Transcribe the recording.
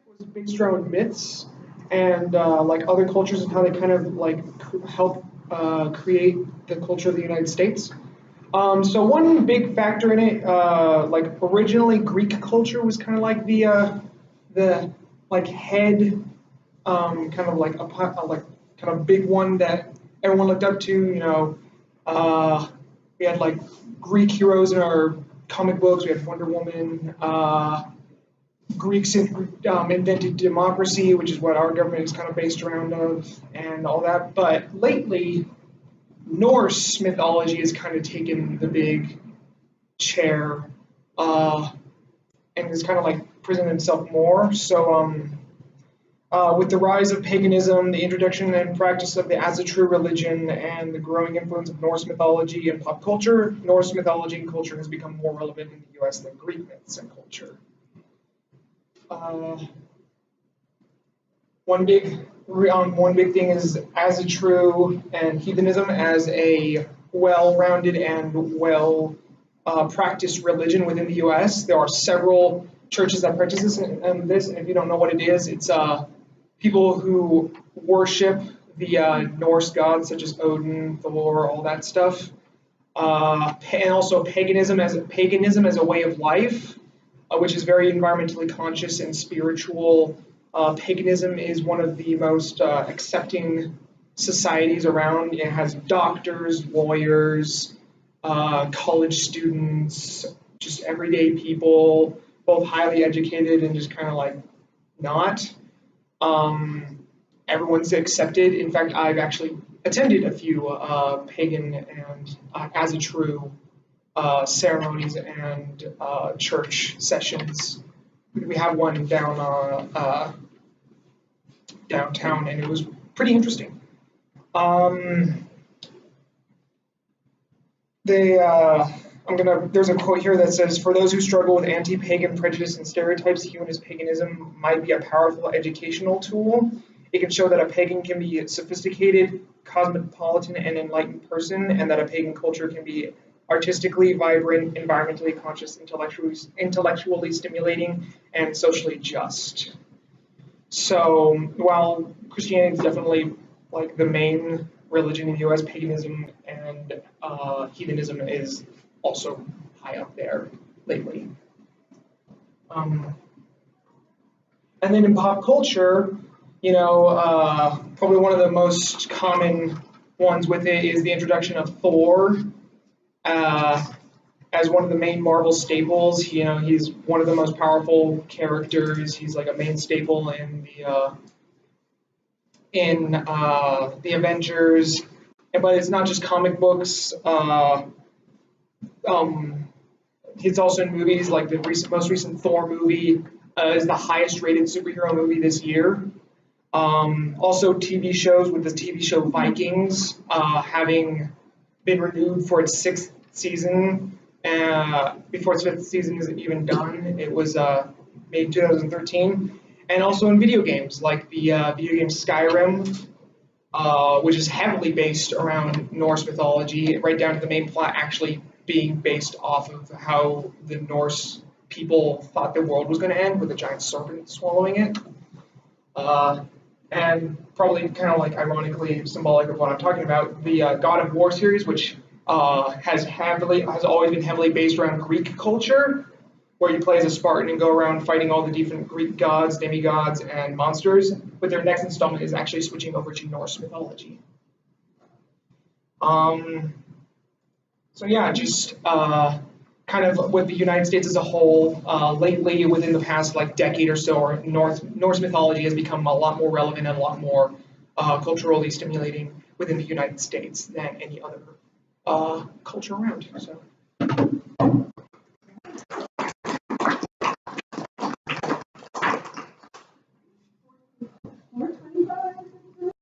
was based around myths and like other cultures and how they kind of like help create the culture of the United States. So one big factor in it, like originally Greek culture was kind of like the like head, kind of like a like kind of big one that everyone looked up to. We had like Greek heroes in our comic books. We had Wonder Woman. Greeks invented democracy, which is what our government is kind of based around of, and all that. But lately, Norse mythology has kind of taken the big chair, and has kind of like presented itself more. So, with the rise of paganism, the introduction and practice of the as a true religion, and the growing influence of Norse mythology and pop culture, Norse mythology and culture has become more relevant in the U.S. than Greek myths and culture. One big thing is as a true and heathenism as a well-rounded and well practiced religion within the U.S. There are several churches that practice this, and if you don't know what it is, it's people who worship the Norse gods such as Odin, Thor, all that stuff, and also paganism as a way of life, which is very environmentally conscious and spiritual. Paganism is one of the most accepting societies around. It has doctors, lawyers, college students, just everyday people, both highly educated and just kind of like not. Everyone's accepted. In fact, I've actually attended a few pagan and as a true ceremonies and church sessions. We have one downtown, and it was pretty interesting. There's a quote here that says, "For those who struggle with anti-pagan prejudice and stereotypes, humanist paganism might be a powerful educational tool. It can show that a pagan can be a sophisticated, cosmopolitan, and enlightened person, and that a pagan culture can be artistically vibrant, environmentally conscious, intellectually stimulating, and socially just." So while Christianity is definitely like the main religion in the U.S., paganism and heathenism is also high up there lately. And then in pop culture, probably one of the most common ones with it is the introduction of Thor as one of the main Marvel staples. He's one of the most powerful characters. He's like a main staple in the Avengers. But it's not just comic books. He's also in movies, like the most recent Thor movie is the highest rated superhero movie this year. Also TV shows, with the TV show Vikings having been renewed for its 6th season, before its 5th season is even done. It was made in 2013. And also in video games, like the video game Skyrim, which is heavily based around Norse mythology, right down to the main plot actually being based off of how the Norse people thought the world was going to end, with a giant serpent swallowing it. And probably kind of like ironically symbolic of what I'm talking about, the God of War series, which has always been heavily based around Greek culture, where you play as a Spartan and go around fighting all the different Greek gods, demigods, and monsters. But their next installment is actually switching over to Norse mythology. So yeah, just kind of with the United States as a whole, lately, within the past like decade or so, Norse mythology has become a lot more relevant and a lot more culturally stimulating within the United States than any other culture around. So.